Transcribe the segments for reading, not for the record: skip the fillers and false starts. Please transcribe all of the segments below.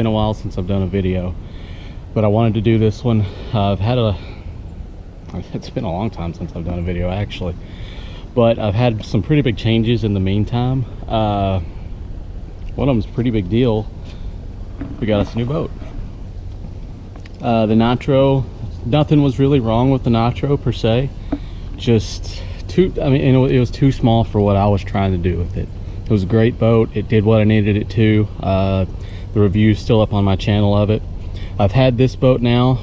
been a while since I've done a video, but I wanted to do this one. It's been a long time since I've done a video actually, but I've had some pretty big changes in the meantime. One of them's a pretty big deal. We got us a new boat. The Nitro, nothing was really wrong with the Nitro per se, just it was too small for what I was trying to do with it. It was a great boat. It did what I needed it to. The review's still up on my channel of it. I've had this boat now,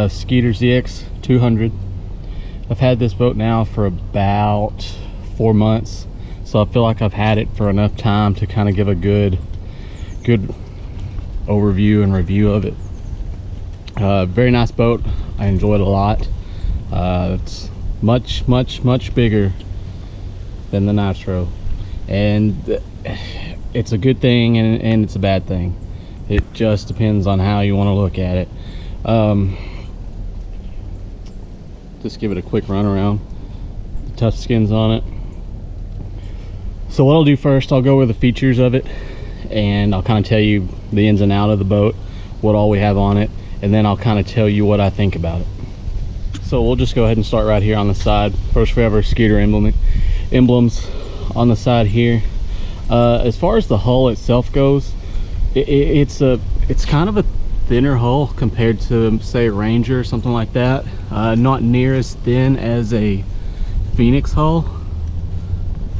Skeeter ZX 200. I've had this boat now for about 4 months, so I feel like I've had it for enough time to kind of give a good overview and review of it. Very nice boat. I enjoy it a lot. It's much bigger than the Nitro, and it's a good thing and it's a bad thing. It just depends on how you want to look at it. Just give it a quick run around. The tough skins on it. So what I'll do first, I'll go over the features of it, and I'll kind of tell you the ins and out of the boat, what all we have on it, and then I'll kind of tell you what I think about it. So we'll just go ahead and start right here on the side. First, we have our Skeeter emblems on the side here. As far as the hull itself goes, it's kind of a thinner hull compared to, say, a Ranger or something like that. Not near as thin as a Phoenix hull.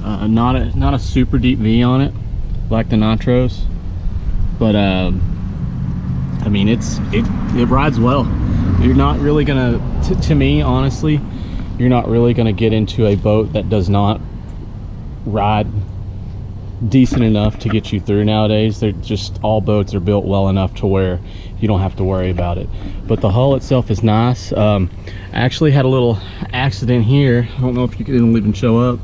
Not a super deep V on it like the Nitros, but I mean it rides well. You're not really gonna, to me honestly, you're not really gonna get into a boat that does not ride decent enough to get you through nowadays. They're just, all boats are built well enough to where you don't have to worry about it. But the hull itself is nice. I actually had a little accident here. I don't know if you can even show up,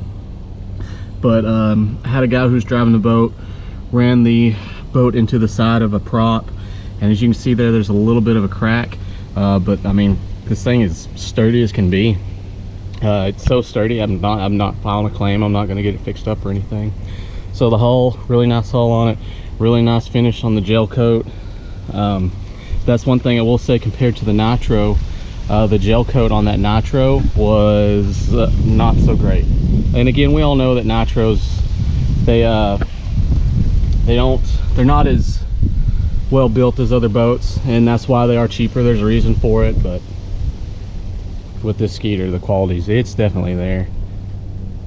but I had a guy who was driving the boat, ran the boat into the side of a prop, and as you can see there's a little bit of a crack, but I mean, this thing is sturdy as can be. It's so sturdy, I'm not filing a claim. I'm not going to get it fixed up or anything. So the hull, really nice hull on it, really nice finish on the gel coat. That's one thing I will say compared to the Nitro. The gel coat on that Nitro was not so great. And again, we all know that Nitros, they're not as well built as other boats, and that's why they are cheaper. There's a reason for it, but with this Skeeter, the qualities, it's definitely there.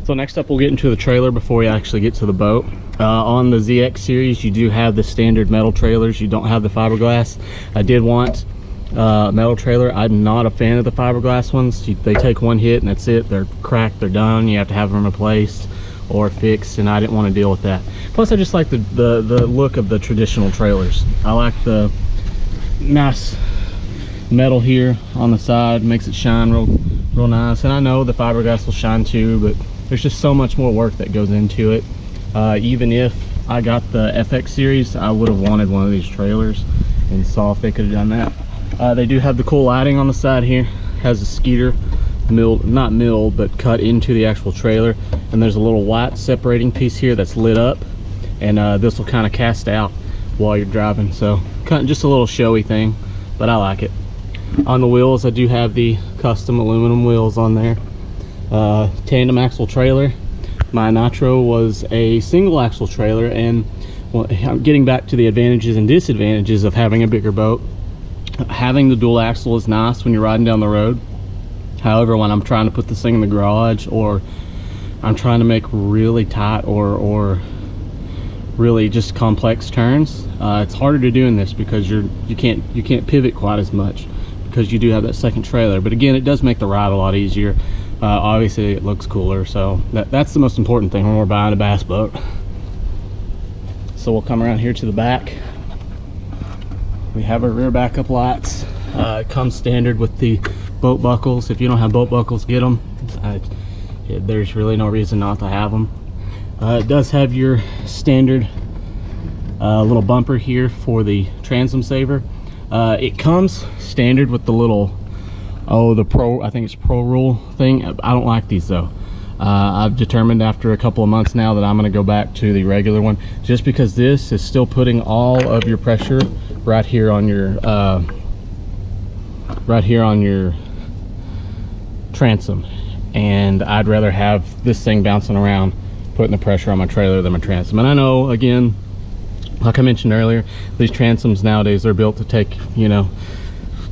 So next up, we'll get into the trailer before we actually get to the boat. On the ZX series, you do have the standard metal trailers. You don't have the fiberglass. I did want metal trailer. I'm not a fan of the fiberglass ones. They take one hit and that's it. They're cracked, they're done. You have to have them replaced or fixed, and I didn't want to deal with that. Plus, I just like the look of the traditional trailers. I like the nice metal here on the side, makes it shine real nice. And I know the fiberglass will shine too, but there's just so much more work that goes into it. Even if I got the FX series, I would have wanted one of these trailers and saw if they could have done that. They do have the cool lighting on the side here. Has a Skeeter not milled, but cut into the actual trailer, and there's a little white separating piece here that's lit up, and this will kind of cast out while you're driving, so kind of just a little showy thing, but I like it. On the wheels, I do have the custom aluminum wheels on there. Tandem axle trailer. My Nitro was a single axle trailer, and well, I'm getting back to the advantages and disadvantages of having a bigger boat. Having the dual axle is nice when you're riding down the road. However, when I'm trying to put this thing in the garage, or I'm trying to make really tight or really just complex turns, it's harder to do in this because you can't pivot quite as much because you do have that second trailer. But again, it does make the ride a lot easier. Obviously it looks cooler, so that's the most important thing when we're buying a bass boat. So we'll come around here to the back. We have our rear backup lights. It comes standard with the boat buckles. If you don't have boat buckles, get them. There's really no reason not to have them. It does have your standard little bumper here for the transom saver. It comes standard with the little, the Pro, I think it's Pro Rule thing. I don't like these though. I've determined after a couple of months now that I'm going to go back to the regular one, just because this is still putting all of your pressure right here on your transom, and I'd rather have this thing bouncing around putting the pressure on my trailer than my transom. And I know, again, like I mentioned earlier, these transoms nowadays are built to take, you know,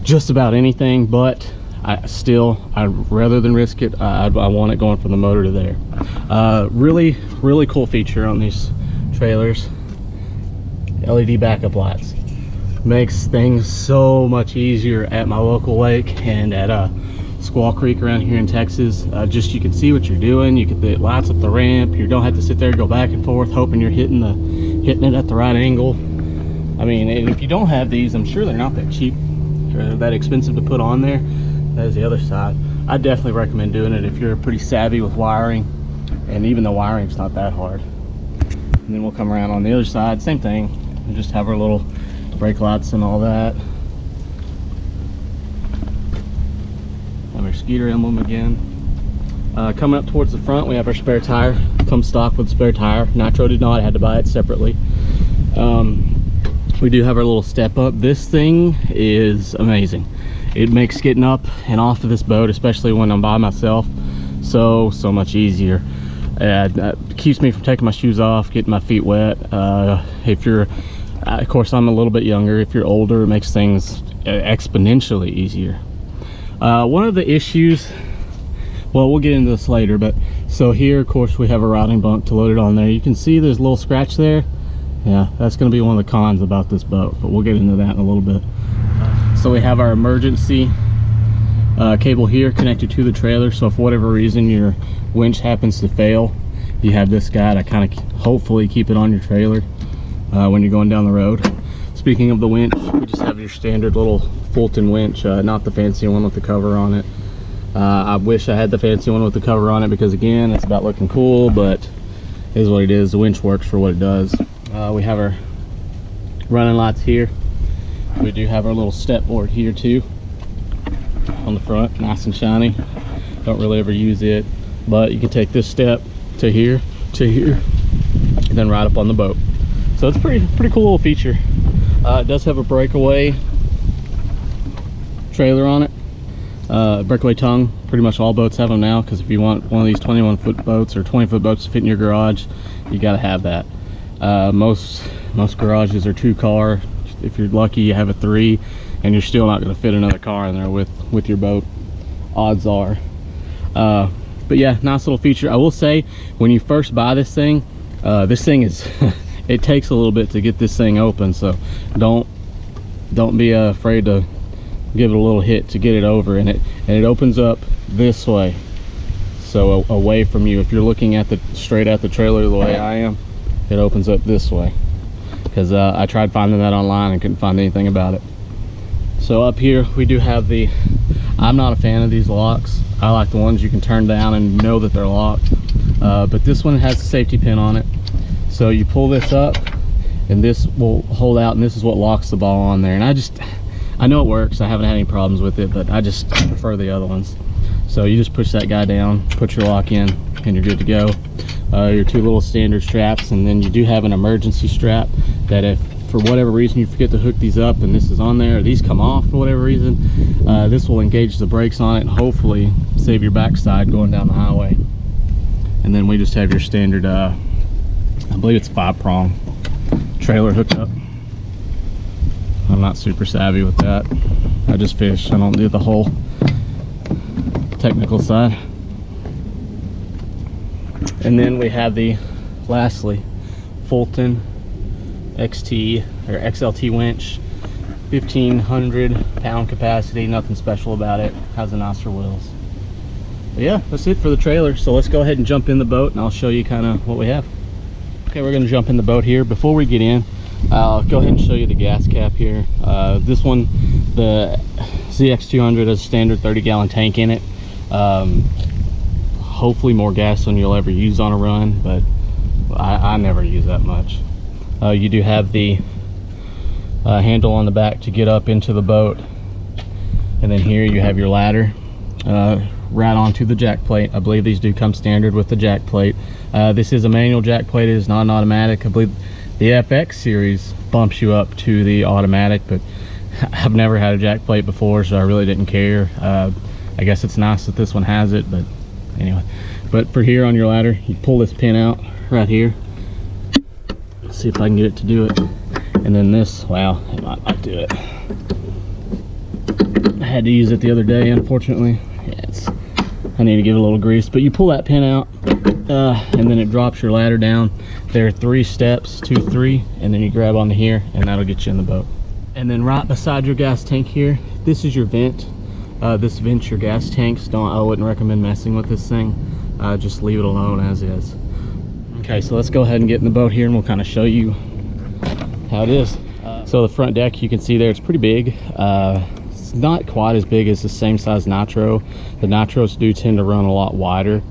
just about anything, but I'd rather than risk it, I want it going from the motor to there. Really cool feature on these trailers, LED backup lights. Makes things so much easier at my local lake and at Squaw Creek around here in Texas. Just you can see what you're doing. You get the lights up the ramp. You don't have to sit there and go back and forth hoping you're hitting it at the right angle. I mean, and if you don't have these, I'm sure they're not that cheap or that expensive to put on there. That is the other side. I definitely recommend doing it if you're pretty savvy with wiring, and even the wiring's not that hard. And then we'll come around on the other side, same thing. We just have our little brake lights and all that. Have our Skeeter emblem again. Coming up towards the front, we have our spare tire. Comes stock with a spare tire. Nitro did not, I had to buy it separately. We do have our little step up. This thing is amazing. It makes getting up and off of this boat, especially when I'm by myself, so much easier. It keeps me from taking my shoes off, getting my feet wet. If you're, of course, I'm a little bit younger. If you're older, it makes things exponentially easier. One of the issues, well, we'll get into this later, but so here, of course, we have a routing bunk to load it on there. You can see there's a little scratch there. Yeah, that's going to be one of the cons about this boat, but we'll get into that in a little bit. So we have our emergency cable here connected to the trailer, so if for whatever reason your winch happens to fail, you have this guy to kind of hopefully keep it on your trailer when you're going down the road. Speaking of the winch, we just have your standard little Fulton winch, not the fancy one with the cover on it. I wish I had the fancy one with the cover on it, because again, it's about looking cool, but it is what it is. The winch works for what it does. We have our running lights here. We do have our little step board here too on the front, nice and shiny. Don't really ever use it, but you can take this step to here, and then right up on the boat. So it's pretty cool little feature. It does have a breakaway trailer on it, breakaway tongue. Pretty much all boats have them now, because if you want one of these 21-foot boats or 20-foot boats to fit in your garage, you got to have that. Most garages are 2-car. If you're lucky, you have a 3, and you're still not going to fit another car in there with your boat, odds are. But yeah, nice little feature. I will say, when you first buy this thing is it takes a little bit to get this thing open, so don't be afraid to give it a little hit to get it over. And it opens up this way, so away from you. If you're looking at straight at the trailer the way I am, it opens up this way, because I tried finding that online and couldn't find anything about it. So up here we do have I'm not a fan of these locks. I like the ones you can turn down and know that they're locked, but this one has a safety pin on it. So you pull this up and this will hold out, and this is what locks the ball on there. And I know it works. I haven't had any problems with it, but I just prefer the other ones. So you just push that guy down, put your lock in, and you're good to go. Your 2 little standard straps, and then you do have an emergency strap that if for whatever reason you forget to hook these up and this is on there, or these come off for whatever reason, this will engage the brakes on it and hopefully save your backside going down the highway. And then we just have your standard, I believe it's 5-prong trailer hookup. I'm not super savvy with that. I just fish. I don't do the whole technical side. And then we have lastly, Fulton XT or XLT winch, 1,500 pound capacity, nothing special about it, has the nicer wheels. But yeah, that's it for the trailer. So let's go ahead and jump in the boat and I'll show you kind of what we have. Okay, we're gonna jump in the boat here. Before we get in, I'll go ahead and show you the gas cap here. This one, the ZX200, has a standard 30-gallon tank in it. Hopefully more gas than you'll ever use on a run, but I never use that much. You do have the handle on the back to get up into the boat, and then here you have your ladder right onto the jack plate. I believe these do come standard with the jack plate. This is a manual jack plate. It is not an automatic. I believe The FX series bumps you up to the automatic, but I've never had a jack plate before, so I really didn't care. I guess it's nice that this one has it, but anyway. But for here on your ladder, you pull this pin out right here. Let's see if I can get it to do it. And then this, wow, it might not do it. I had to use it the other day, unfortunately. Yeah, I need to give it a little grease. But you pull that pin out, and then it drops your ladder down. There are 3 steps, 2, 3, and then you grab onto here, and that'll get you in the boat. And then right beside your gas tank here, this is your vent. This vents your gas tanks. I wouldn't recommend messing with this thing. Just leave it alone as is. Okay, so let's go ahead and get in the boat here, and we'll kind of show you how it is. So the front deck, you can see there, it's pretty big. It's not quite as big as the same size Nitro. The Nitros do tend to run a lot wider,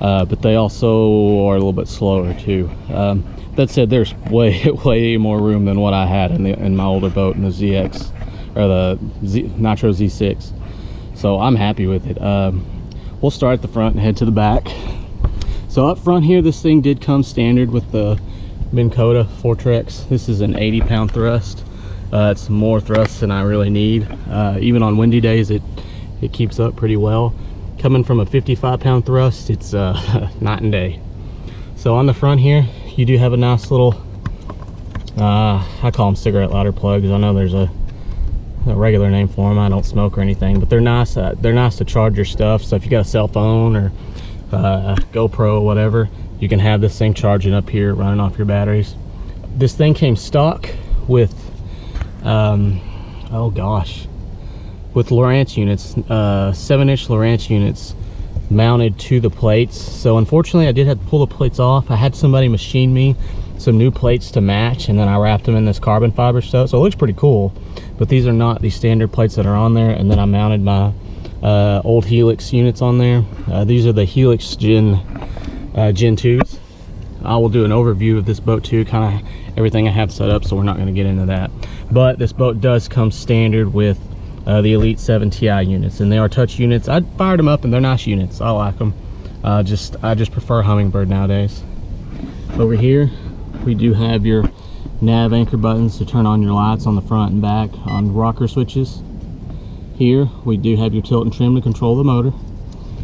but they also are a little bit slower too. That said, there's way more room than what I had in my older boat in the ZX, or the Nitro Z6. So I'm happy with it. We'll start at the front and head to the back. So up front here, this thing did come standard with the Minn Kota Fortrex. This is an 80-pound thrust. It's more thrust than I really need. Even on windy days, it keeps up pretty well. Coming from a 55-pound thrust, it's night and day. So on the front here, you do have a nice little, I call them cigarette lighter plugs. I know there's a regular name for them. I don't smoke or anything, but they're nice. They're nice to charge your stuff. So if you got a cell phone or GoPro or whatever, you can have this thing charging up here, running off your batteries. This thing came stock with, oh gosh, with Lowrance units, 7-inch Lowrance units mounted to the plates. So unfortunately, I did have to pull the plates off. I had somebody machine me some new plates to match, and then I wrapped them in this carbon fiber stuff. So it looks pretty cool, but these are not the standard plates that are on there. And then I mounted my old Helix units on there. These are the Helix Gen 2s. I will do an overview of this boat too, kind of everything I have set up, so we're not going to get into that. But this boat does come standard with the Elite 7 Ti units, and they are touch units. I fired them up, and they're nice units. I like them. I just prefer Humminbird nowadays. Over here, we do have your nav anchor buttons to turn on your lights on the front and back on rocker switches. Here, we do have your tilt and trim to control the motor.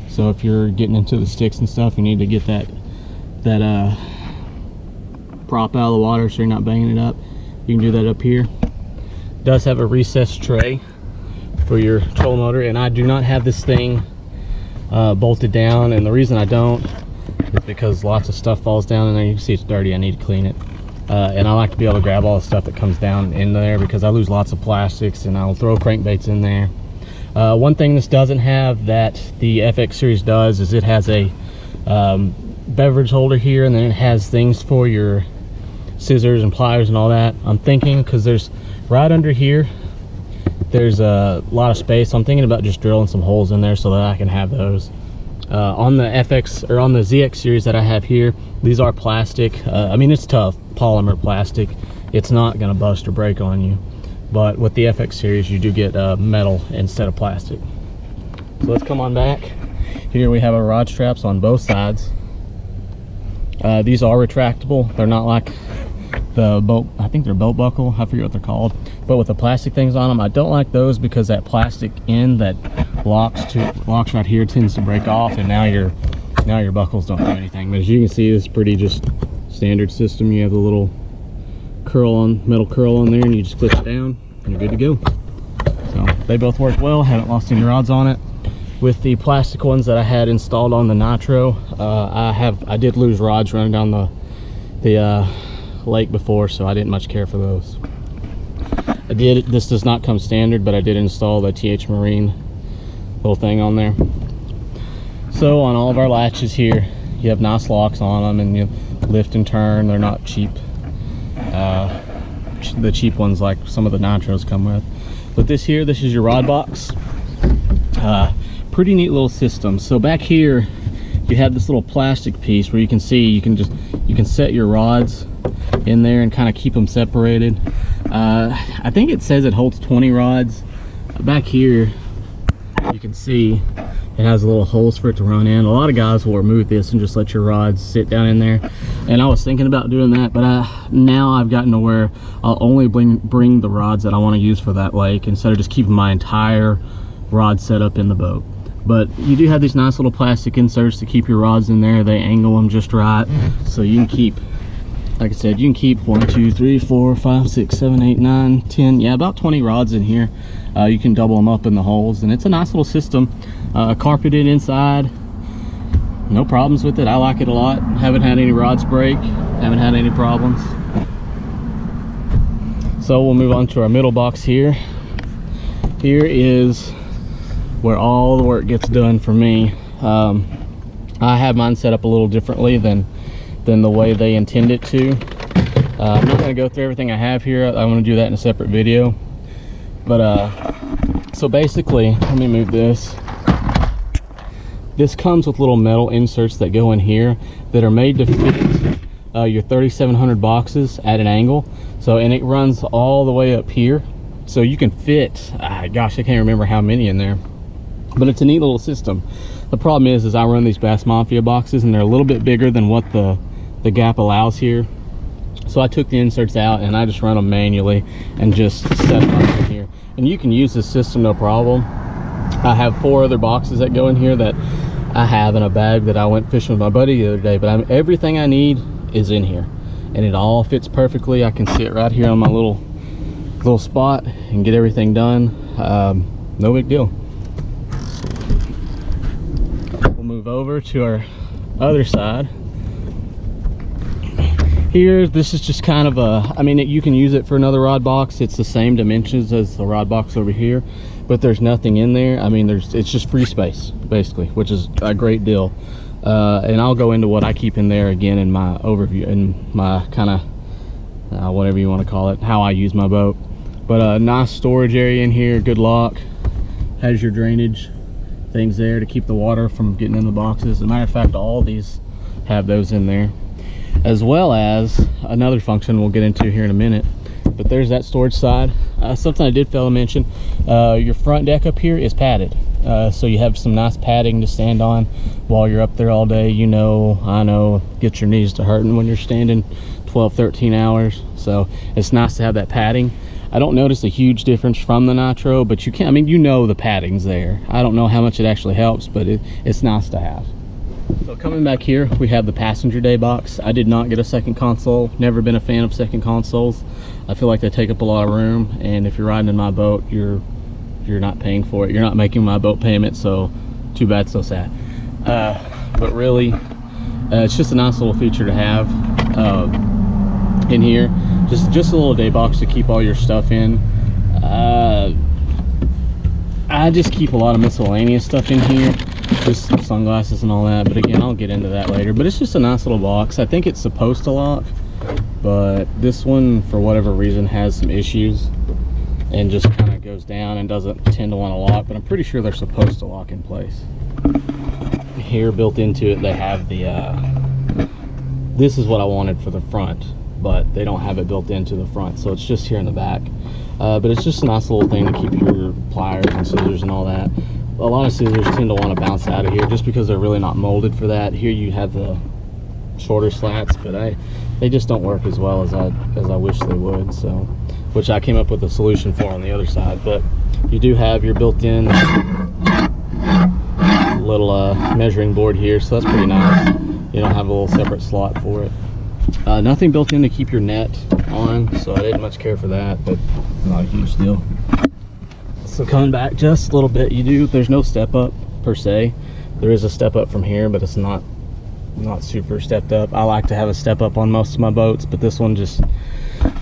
So if you're getting into the sticks and stuff, you need to get that prop out of the water so you're not banging it up. You can do that up here. It does have a recessed tray for your trolling motor, and I do not have this thing bolted down, and the reason I don't is because lots of stuff falls down in there. You can see it's dirty. I need to clean it, and I like to be able to grab all the stuff that comes down in there because I lose lots of plastics, and I'll throw crankbaits in there. One thing this doesn't have that the FX series does is it has a beverage holder here, and then it has things for your scissors and pliers and all that. I'm thinking, because there's right under here, there's a lot of space. I'm thinking about just drilling some holes in there so that I can have those. On the FX, or on the ZX series that I have here, these are plastic. I mean, it's tough, polymer plastic. It's not gonna bust or break on you. But with the FX series, you do get metal instead of plastic. So let's come on back. Here we have our rod straps on both sides. These are retractable. They're not like the boat, I think they're boat buckle, I forget what they're called, but with the plastic things on them. I don't like those because that plastic end that locks right here tends to break off, and now your buckles don't do anything. But as you can see, it's pretty just standard system. You have the little metal curl on there, and you just clip it down and you're good to go. So they both work well. Haven't lost any rods on it. With the plastic ones that I had installed on the Nitro, I did lose rods running down the lake before, so I didn't much care for those. This does not come standard, but I did install the TH Marine little thing on there. So on all of our latches here, you have nice locks on them, and you lift and turn. They're not cheap, the cheap ones like some of the Nitros come with. But this is your rod box. Pretty neat little system. So back here you have this little plastic piece where you can see you can set your rods in there and kind of keep them separated. I think it says it holds 20 rods. Back here you can see it has little holes for it to run in. A lot of guys will remove this and just let your rods sit down in there, and I was thinking about doing that, but now I've gotten to where I'll only bring the rods that I want to use for that lake instead of just keeping my entire rod set up in the boat. But you do have these nice little plastic inserts to keep your rods in there. They angle them just right, so you can keep, like I said, you can keep 1, 2, 3, 4, 5, 6, 7, 8, 9, 10, yeah, about 20 rods in here. You can double them up in the holes, and it's a nice little system. Carpeted inside, no problems with it. I like it a lot. Haven't had any rods break, haven't had any problems. So we'll move on to our middle box here. Here is where all the work gets done for me. I have mine set up a little differently than the way they intend it to. I'm not going to go through everything I have here. I want to do that in a separate video. But so basically, let me move this. This comes with little metal inserts that go in here that are made to fit your 3700 boxes at an angle. So, and it runs all the way up here, so you can fit, gosh, I can't remember how many in there, but it's a neat little system. The problem is I run these Bass Mafia boxes, and they're a little bit bigger than what the gap allows here. So I took the inserts out and I just run them manually and just set them up in here. And you can use this system no problem. I have 4 other boxes that go in here that I have in a bag that I went fishing with my buddy the other day, but everything I need is in here, and it all fits perfectly. I can sit right here on my little spot and get everything done. No big deal. We'll move over to our other side. Here, this is just kind of a, I mean, you can use it for another rod box. It's the same dimensions as the rod box over here, but there's nothing in there. I mean, it's just free space, basically, which is a great deal. And I'll go into what I keep in there again in my overview, in my kind of, whatever you want to call it, how I use my boat. But a nice storage area in here, good lock. Has your drainage things there to keep the water from getting in the boxes. As a matter of fact, all these have those in there, as well as another function we'll get into here in a minute. But there's that storage side. Something I did fail to mention, your front deck up here is padded, so you have some nice padding to stand on while you're up there all day. You know, I know, get your knees to hurting when you're standing 12-13 hours, so it's nice to have that padding. I don't notice a huge difference from the Nitro, but you can, I mean, you know, the padding's there. I don't know how much it actually helps, but it's nice to have. So coming back here, we have the passenger day box. I did not get a second console. Never been a fan of second consoles. I feel like they take up a lot of room, and if you're riding in my boat, you're not paying for it. You're not making my boat payment, so too bad, so sad. But really, it's just a nice little feature to have in here. Just a little day box to keep all your stuff in. I just keep a lot of miscellaneous stuff in here, just some sunglasses and all that, but again, I'll get into that later. But it's just a nice little box. I think it's supposed to lock, but this one, for whatever reason, has some issues and just kind of goes down and doesn't tend to want to lock, but I'm pretty sure they're supposed to lock in place. Here, built into it, they have the this is what I wanted for the front, but they don't have it built into the front, so it's just here in the back. But it's just a nice little thing to keep your pliers and scissors and all that. A lot of scissors tend to want to bounce out of here just because they're really not molded for that. Here you have the shorter slats, but they just don't work as well as I wish they would, so, which I came up with a solution for on the other side. But you do have your built-in little measuring board here, so that's pretty nice. You don't have a little separate slot for it. Nothing built in to keep your net on, so I didn't much care for that, but not a huge deal. So coming back just a little bit, there's no step up per se. There is a step up from here, but it's not super stepped up. I like to have a step up on most of my boats, but this one just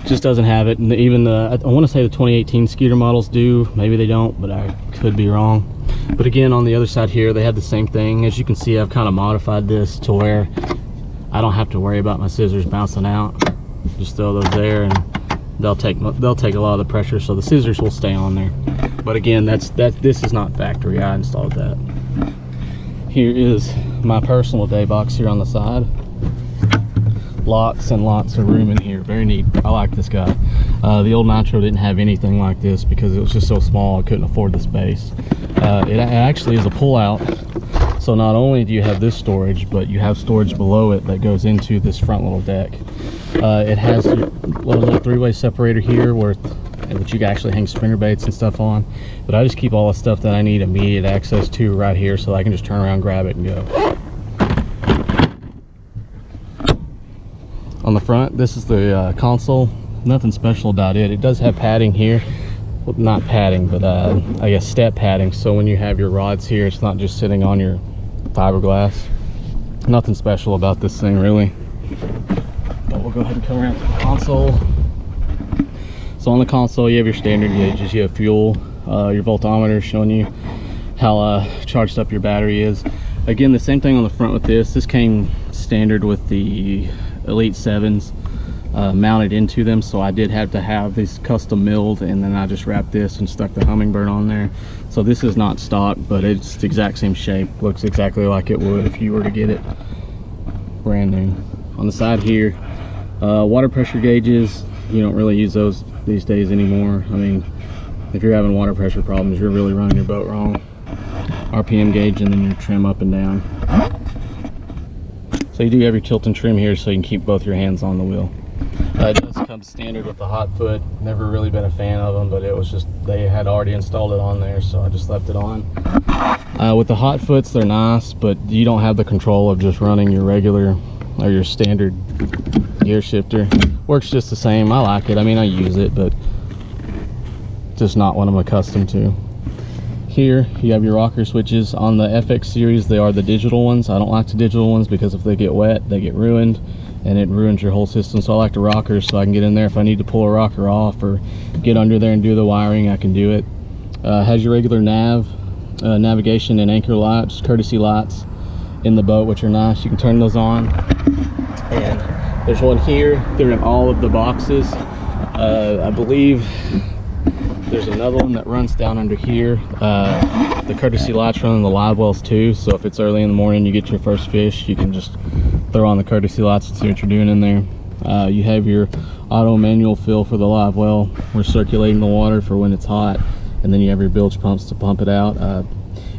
doesn't have it. And even I want to say the 2018 Skeeter models do, maybe they don't, but I could be wrong. But again, on the other side here, they have the same thing. As you can see, I've kind of modified this to where I don't have to worry about my scissors bouncing out. Just throw those there and they'll take a lot of the pressure, so the scissors will stay on there. But again, this is not factory. I installed that. Here is my personal day box here on the side. Lots and lots of room in here. Very neat. I like this guy. The old Nitro didn't have anything like this because it was just so small I couldn't afford the space. It actually is a pull-out, so not only do you have this storage, but you have storage below it that goes into this front little deck. It has a little three-way separator here which you can actually hang spinner baits and stuff on, but I just keep all the stuff that I need immediate access to right here, so I can just turn around, grab it, and go. On the front, this is the console. Nothing special about it. It does have padding here. Well, not padding, but I guess step padding, so when you have your rods here, it's not just sitting on your fiberglass. Nothing special about this thing, really. But we'll go ahead and come around to the console. So on the console, you have your standard gauges. You have fuel, your voltometer showing you how charged up your battery is. Again, the same thing on the front with this. This came standard with the Elite 7s mounted into them, so I did have to have these custom milled, and then I just wrapped this and stuck the Hummingbird on there. So this is not stock, but it's the exact same shape. Looks exactly like it would if you were to get it brand new. On the side here, water pressure gauges. You don't really use those these days anymore. I mean, if you're having water pressure problems, you're really running your boat wrong. RPM gauge, and then your trim up and down. So you do have your tilt and trim here, so you can keep both your hands on the wheel. It does come standard with the hot foot. Never really been a fan of them, but it was just, they had already installed it on there, so I just left it on. With the hot foots, they're nice, but you don't have the control of just running your regular or your standard gear shifter. Works just the same. I like it. I mean, I use it, but just not what I'm accustomed to. Here you have your rocker switches. On the FX series, they are the digital ones. I don't like the digital ones because if they get wet, they get ruined, and it ruins your whole system. So I like the rockers, so I can get in there if I need to pull a rocker off or get under there and do the wiring, I can do it. Has your regular navigation and anchor lights, courtesy lights in the boat, which are nice. You can turn those on. And there's one here. They're in all of the boxes. I believe there's another one that runs down under here. The courtesy lights run in the live wells too, so if it's early in the morning, you get your first fish, you can just throw on the courtesy lights and see what you're doing in there. You have your auto manual fill for the live well. We're circulating the water for when it's hot, and then you have your bilge pumps to pump it out.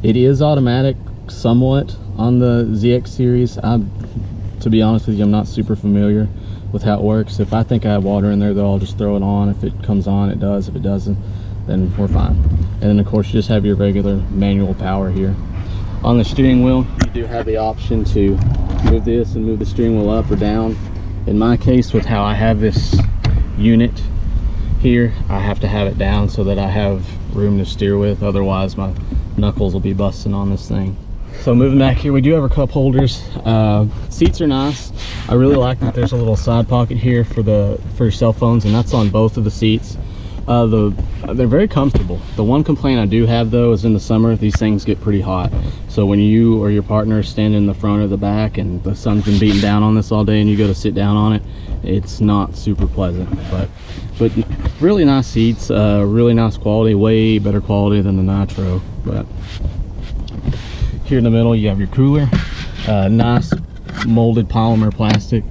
It is automatic somewhat on the ZX series. To be honest with you, I'm not super familiar with how it works. If I think I have water in there, though, I'll just throw it on. If it comes on, it does. If it doesn't, then we're fine. And then of course you just have your regular manual power here. On the steering wheel, you do have the option to move this and move the steering wheel up or down. In my case, with how I have this unit here, I have to have it down so that I have room to steer with. Otherwise my knuckles will be busting on this thing. So moving back here, we do have our cup holders. Seats are nice. I really like that there's a little side pocket here for your cell phones, and that's on both of the seats. They're very comfortable. The one complaint I do have though is in the summer these things get pretty hot. So when you or your partner stand in the front or the back and the sun's been beating down on this all day and you go to sit down on it, it's not super pleasant. But really nice seats, really nice quality, way better quality than the Nitro. But here in the middle you have your cooler, nice molded polymer plastic,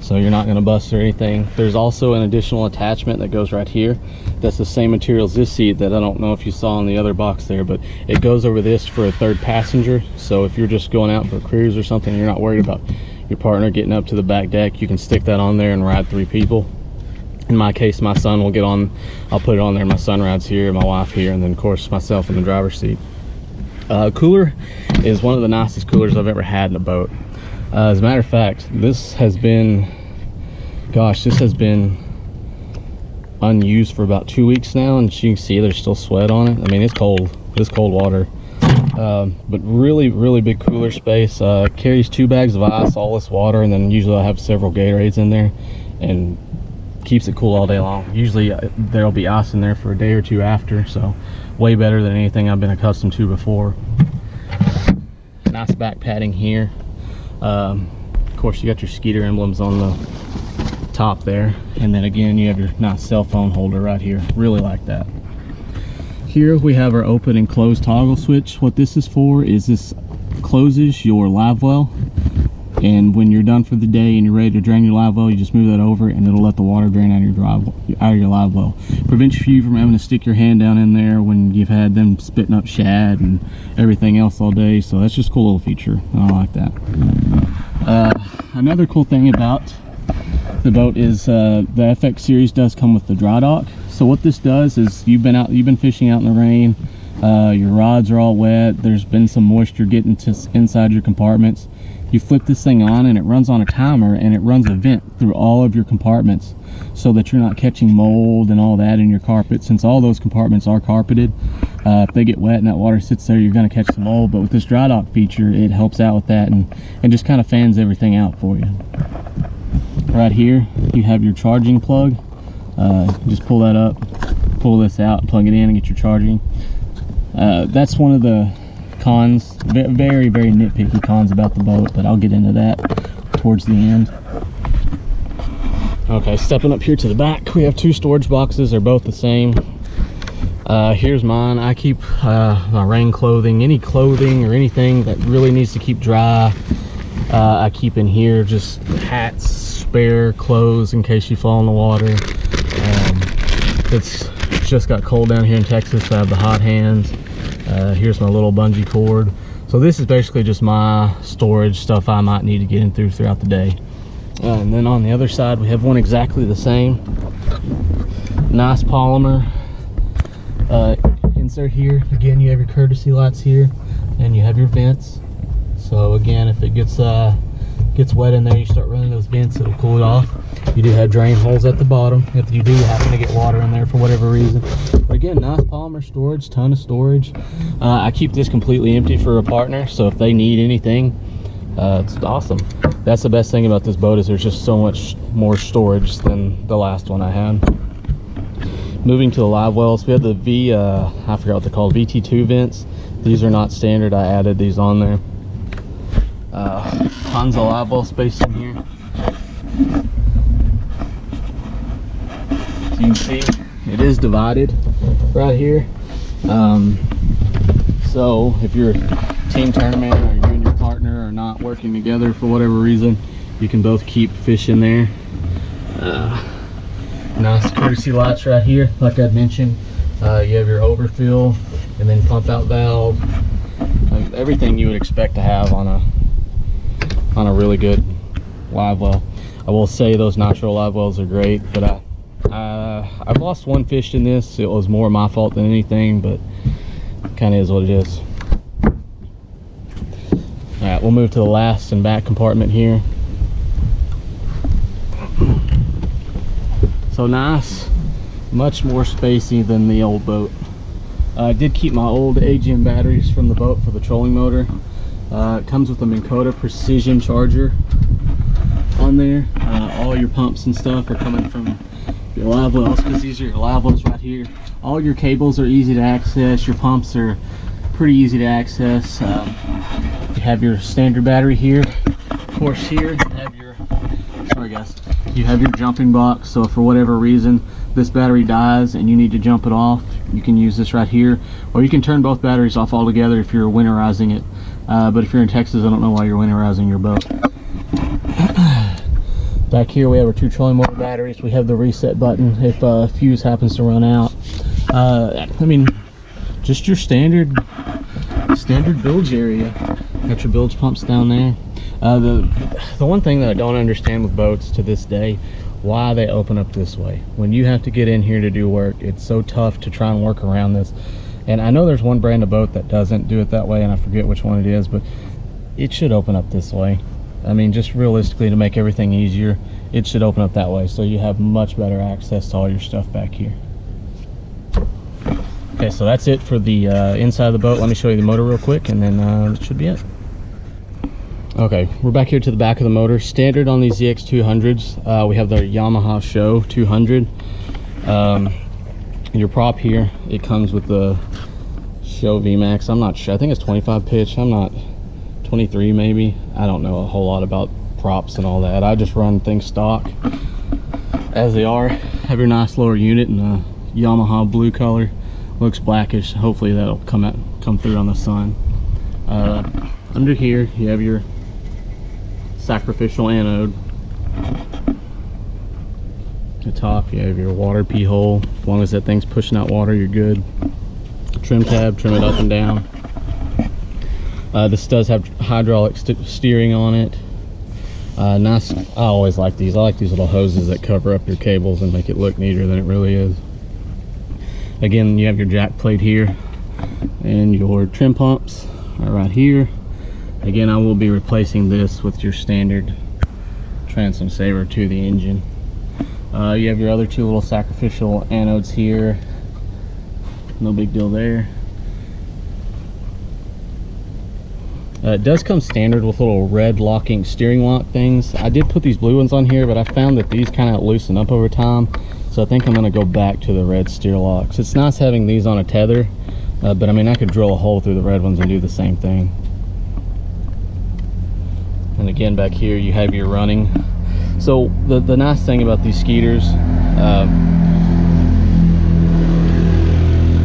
so you're not going to bust or anything. There's also an additional attachment that goes right here. That's the same material as this seat that I don't know if you saw in the other box there, but it goes over this for a third passenger. So if you're just going out for a cruise or something, you're not worried about your partner getting up to the back deck, you can stick that on there and ride 3 people. In my case, my son will get on, I'll put it on there, my son rides here, my wife here, and then of course myself in the driver's seat. Cooler is one of the nicest coolers I've ever had in a boat. As a matter of fact, this has been unused for about 2 weeks now, and you can see there's still sweat on it. I mean, it's cold water, but really big cooler space. Carries 2 bags of ice, all this water, and then usually I have several Gatorades in there, and keeps it cool all day long. Usually there'll be ice in there for a day or 2 after, so way better than anything I've been accustomed to before. Nice back padding here. Of course, you got your Skeeter emblems on the top there, and then again you have your nice cell phone holder right here. Really like that. Here we have our open and close toggle switch. What this is for is this closes your live well And when you're done for the day and you're ready to drain your live well, you just move that over and it'll let the water drain out of your live well. Prevents you from having to stick your hand down in there when you've had them spitting up shad and everything else all day. So that's just a cool little feature. I like that. Another cool thing about the boat is the FX series does come with the dry dock. So what this does is you've been fishing out in the rain, your rods are all wet, there's been some moisture getting to inside your compartments. You flip this thing on and it runs on a timer, and it runs a vent through all of your compartments so that you're not catching mold and all that in your carpet. Since all those compartments are carpeted, if they get wet and that water sits there, you're going to catch some mold. But with this dry dock feature, it helps out with that and just kind of fans everything out for you. Right here you have your charging plug. Just pull that up, pull this out, plug it in and get your charging. That's one of the cons, very nitpicky cons about the boat, but I'll get into that towards the end. Okay, stepping up here to the back, we have two storage boxes. They're both the same. Here's mine. I keep my rain clothing, any clothing or anything that really needs to keep dry, I keep in here. Just hats, spare clothes in case you fall in the water. It's just got cold down here in Texas, so I have the hot hands. Here's my little bungee cord. So this is basically just my storage stuff I might need to get in throughout the day. And then on the other side we have one exactly the same. Nice polymer insert here. Again, you have your courtesy lights here and you have your vents. So again, if it gets wet in there, you start running those vents, it'll cool it off. You do have drain holes at the bottom if you do happen to get water in there for whatever reason. But again, nice polymer storage, ton of storage. I keep this completely empty for a partner, so if they need anything, it's awesome. That's the best thing about this boat, is there's just so much more storage than the last one I had. Moving to the live wells, we have the I forgot what they're called, VT2 vents. These are not standard, I added these on there. Tons of live well space in here. As you can see, it is divided right here. So if you're a team tournament, or you and your partner are not working together for whatever reason, you can both keep fish in there. Nice courtesy lights right here. Like I'd mentioned, you have your overfill and then pump out valve. Everything you would expect to have on a really good live well. I will say those natural live wells are great, but I've lost one fish in this. It was more my fault than anything, but kind of is what it is. All right, we'll move to the last and back compartment here. So nice, much more spacey than the old boat. I did keep my old AGM batteries from the boat for the trolling motor. It comes with a Minn Kota precision charger on there. All your pumps and stuff are coming from your live wells, because these are your live wells right here. All your cables are easy to access. Your pumps are pretty easy to access. You have your standard battery here. Of course, here you have your, sorry guys, you have your jumping box. So if for whatever reason this battery dies and you need to jump it off, you can use this right here, or you can turn both batteries off altogether if you're winterizing it. But if you're in Texas, I don't know why you're winterizing your boat. Back here we have our two trolling motor batteries. We have the reset button if a fuse happens to run out. I mean, just your standard bilge area. Got your bilge pumps down there. The one thing that I don't understand with boats to this day, why they open up this way. When you have to get in here to do work, it's so tough to try and work around this. And I know there's one brand of boat that doesn't do it that way, and I forget which one it is, but it should open up this way. I mean, just realistically, to make everything easier, it should open up that way, so you have much better access to all your stuff back here. Okay, so that's it for the inside of the boat. Let me show you the motor real quick, and then that should be it. Okay, we're back here to the back of the motor. Standard on these ZX200s, we have the Yamaha Show 200. Your prop here, it comes with the Show VMAX. I'm not sure, I think it's 25 pitch. I'm not, 23 maybe. I don't know a whole lot about props and all that. I just run things stock as they are. Have your nice lower unit in a Yamaha blue color. Looks blackish. Hopefully that'll come through on the sun. Under here you have your sacrificial anode. The top, you have your water pee hole. As long as that thing's pushing out water, you're good. Trim tab, trim it up and down. This does have hydraulic steering on it. Nice. I always like these. I like these little hoses that cover up your cables and make it look neater than it really is. Again, you have your jack plate here, and your trim pumps are right here. Again, I will be replacing this with your standard transom saver to the engine. You have your other two little sacrificial anodes here. No big deal there. It does come standard with little red locking steering lock things. I did put these blue ones on here, but I found that these kind of loosen up over time. So I think I'm going to go back to the red steer locks. It's nice having these on a tether, but I mean, I could drill a hole through the red ones and do the same thing. And again, back here you have your running. So the nice thing about these Skeeters,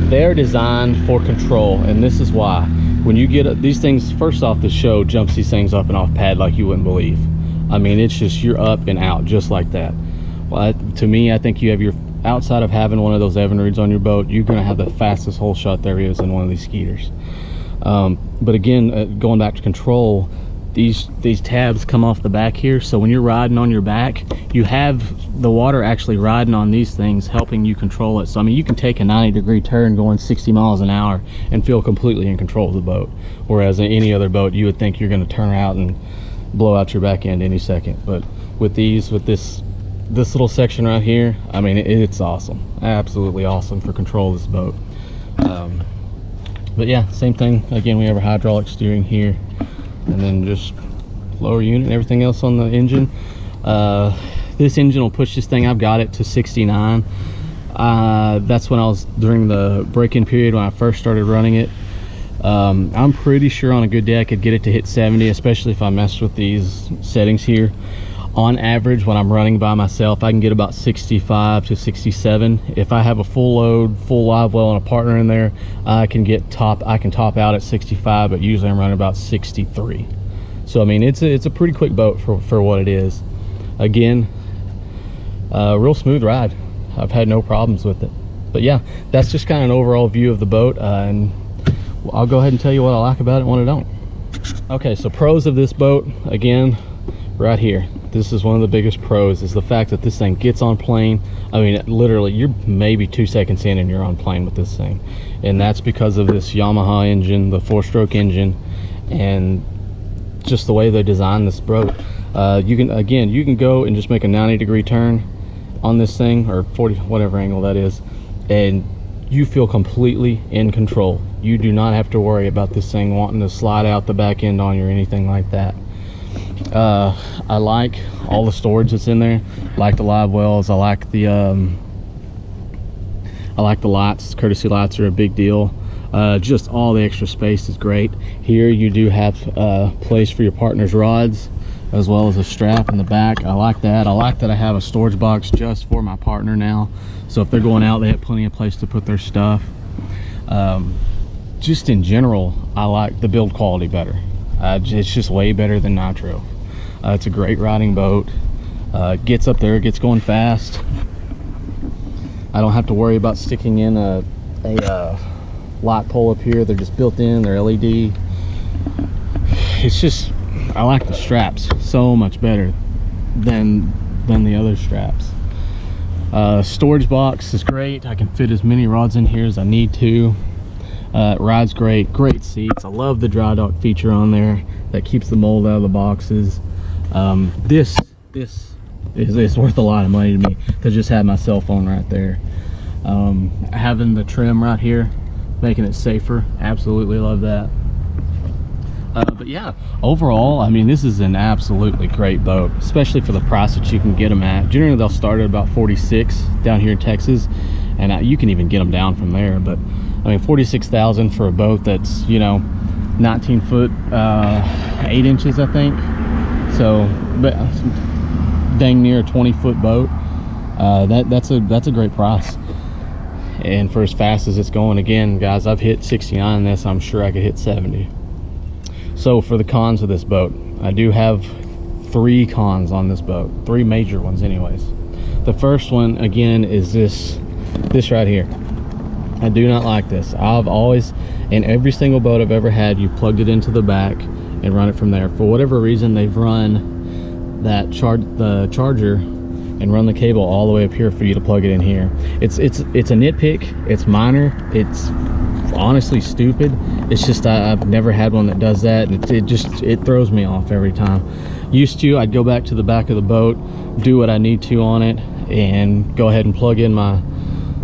they're designed for control, and this is why. When you get these things, first off, the show jumps these things up and off pad like you wouldn't believe. I mean, it's just, you're up and out just like that. Well, to me, I think you have your, outside of having one of those Evinrudes on your boat, you're going to have the fastest hole shot there is in one of these Skeeters. But again, going back to control, these tabs come off the back here, so when you're riding on your back, you have the water actually riding on these things, helping you control it. So I mean, you can take a 90-degree turn going 60 miles an hour and feel completely in control of the boat, whereas in any other boat you would think you're going to turn out and blow out your back end any second. But with these, with this little section right here, I mean, it's awesome, absolutely awesome for control of this boat. But yeah, same thing. Again, we have our hydraulic steering here, and then just lower unit and everything else on the engine. This engine will push this thing, I've got it to 69. That's when I was during the break-in period when I first started running it. I'm pretty sure on a good day I could get it to hit 70, especially if I messed with these settings here. On average, when I'm running by myself, I can get about 65 to 67. If I have a full load, full live well and a partner in there, I can top out at 65, but usually I'm running about 63. So I mean, it's a pretty quick boat for what it is. Again, real smooth ride. I've had no problems with it. But yeah, that's just kind of an overall view of the boat, and I'll go ahead and tell you what I like about it and what I don't. Okay, so pros of this boat, again, right here. This is one of the biggest pros, is the fact that this thing gets on plane. I mean, literally, you're maybe 2 seconds in and you're on plane with this thing. And that's because of this Yamaha engine, the 4-stroke engine, and just the way they designed this boat. You can go and just make a 90-degree turn on this thing, or 40, whatever angle that is, and you feel completely in control. You do not have to worry about this thing wanting to slide out the back end on you or anything like that. I like all the storage that's in there. I like the live wells. I like the lights. Courtesy lights are a big deal. Just all the extra space is great. Here you do have a place for your partner's rods, as well as a strap in the back. I like that. I like that I have a storage box just for my partner now, so if they're going out, they have plenty of place to put their stuff. Just in general, I like the build quality better. It's just way better than Nitro. It's a great riding boat. Gets up there, gets going fast. I don't have to worry about sticking in a light pole up here. They're just built in, they're LED. It's just, I like the straps so much better than the other straps. Storage box is great. I can fit as many rods in here as I need to. It rides great. Great seats. I love the dry dock feature on there that keeps the mold out of the boxes. This is worth a lot of money to me, to just have my cell phone right there. Having the trim right here, making it safer, absolutely love that. But yeah, overall, I mean, this is an absolutely great boat, especially for the price that you can get them at. Generally, they'll start at about 46 down here in Texas, and you can even get them down from there. But I mean, 46,000 for a boat that's, you know, 19 foot 8 inches, I think. So, but dang near a 20-foot boat. That's a great price. And for as fast as it's going, again, guys, I've hit 69 in this. I'm sure I could hit 70. So for the cons of this boat, I do have 3 cons on this boat, 3 major ones anyways. The first one again is this right here. I do not like this. I've always, in every single boat I've ever had, you plugged it into the back and run it from there. For whatever reason, they've run that the charger and run the cable all the way up here for you to plug it in here. It's a nitpick, it's minor, it's honestly stupid. It's just I've never had one that does that. It throws me off every time. Used to, I'd go back to the back of the boat, do what I need to on it, and go ahead and plug in my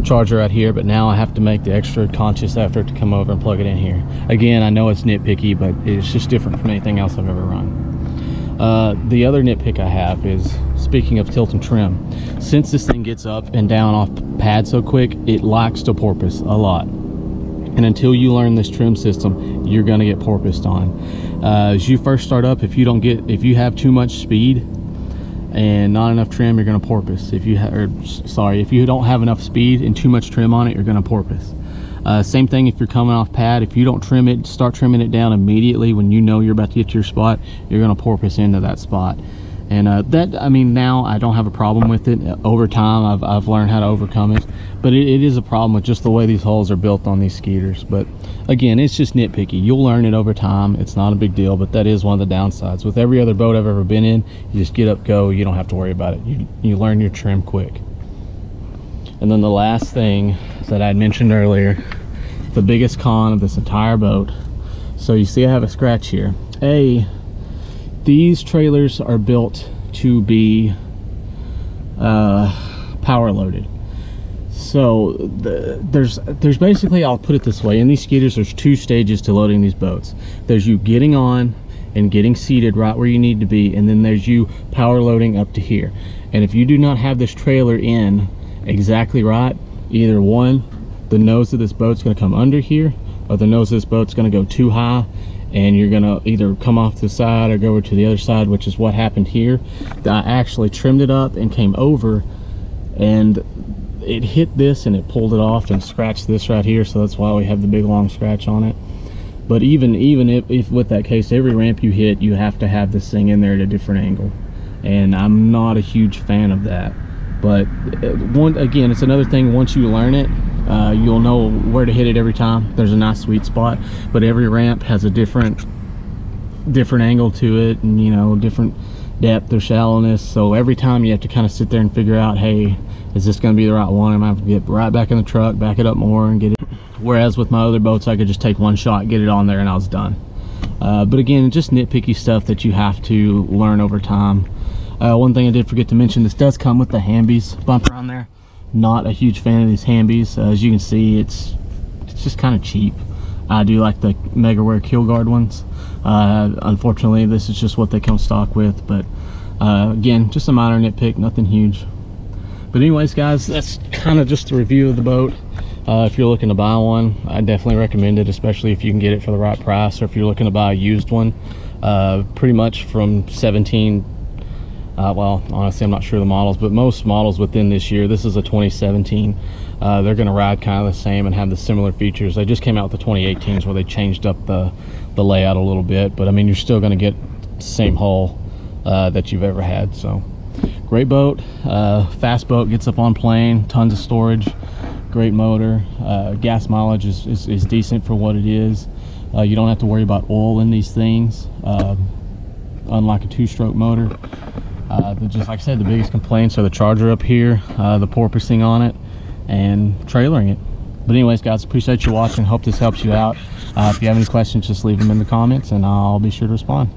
charger out here, but now I have to make the extra conscious effort to come over and plug it in here. Again, I know it's nitpicky, but it's just different from anything else I've ever run. The other nitpick I have is, speaking of tilt and trim, since this thing gets up and down off pad so quick, it likes to porpoise a lot. And until you learn this trim system, you're going to get porpoised on. As you first start up, if you have too much speed and not enough trim, you're going to porpoise. If you don't have enough speed and too much trim on it, you're going to porpoise. Same thing if you're coming off pad. If you don't trim it, start trimming it down immediately when you know you're about to get to your spot, you're going to porpoise into that spot. And I mean, now I don't have a problem with it. Over time, I've learned how to overcome it. But it is a problem with just the way these hulls are built on these Skeeters. But again, it's just nitpicky. You'll learn it over time. It's not a big deal, but that is one of the downsides. With every other boat I've ever been in, you just get up, go. You don't have to worry about it. You learn your trim quick. And then the last thing that I had mentioned earlier, the biggest con of this entire boat. So you see I have a scratch here. These trailers are built to be power loaded. So there's basically, I'll put it this way, in these Skeeters there's 2 stages to loading these boats. There's you getting on and getting seated right where you need to be, and then there's you power loading up to here. And if you do not have this trailer in exactly right, either one, the nose of this boat's going to come under here, or the nose of this boat's going to go too high, and you're going to either come off the side or go over to the other side, which is what happened here. I actually trimmed it up and came over, and it hit this and it pulled it off and scratched this right here, so that's why we have the big long scratch on it. But even if with that case, every ramp you hit, you have to have this thing in there at a different angle, and I'm not a huge fan of that. But again, it's another thing, once you learn it, you'll know where to hit it every time. There's a nice sweet spot, but every ramp has a different angle to it, and you know, different depth or shallowness. So every time you have to kind of sit there and figure out, hey, is this going to be the right one? I'm going to have to get right back in the truck, back it up more, and get it. Whereas with my other boats, I could just take one shot, get it on there, and I was done. But again, just nitpicky stuff that you have to learn over time. One thing I did forget to mention, this does come with the Hambies bumper on there. Not a huge fan of these Hambies. As you can see, it's just kind of cheap. I do like the MegaWare Kill Guard ones. Unfortunately, this is just what they come stock with. But again, just a minor nitpick, nothing huge. But anyways, guys, that's kind of just a review of the boat. If you're looking to buy one, I definitely recommend it, especially if you can get it for the right price, or if you're looking to buy a used one. Pretty much from 17, well, honestly, I'm not sure the models, but most models within this year, this is a 2017, they're going to ride kind of the same and have the similar features. They just came out with the 2018s where they changed up the layout a little bit, but I mean, you're still going to get the same hull that you've ever had. So great boat, fast boat, gets up on plane, tons of storage, great motor. Gas mileage is decent for what it is. You don't have to worry about oil in these things, unlike a 2-stroke motor. Just like I said, the biggest complaints are the charger up here, the porpoising on it, and trailering it. But anyways, guys, appreciate you watching. Hope this helps you out. If you have any questions, just leave them in the comments and I'll be sure to respond.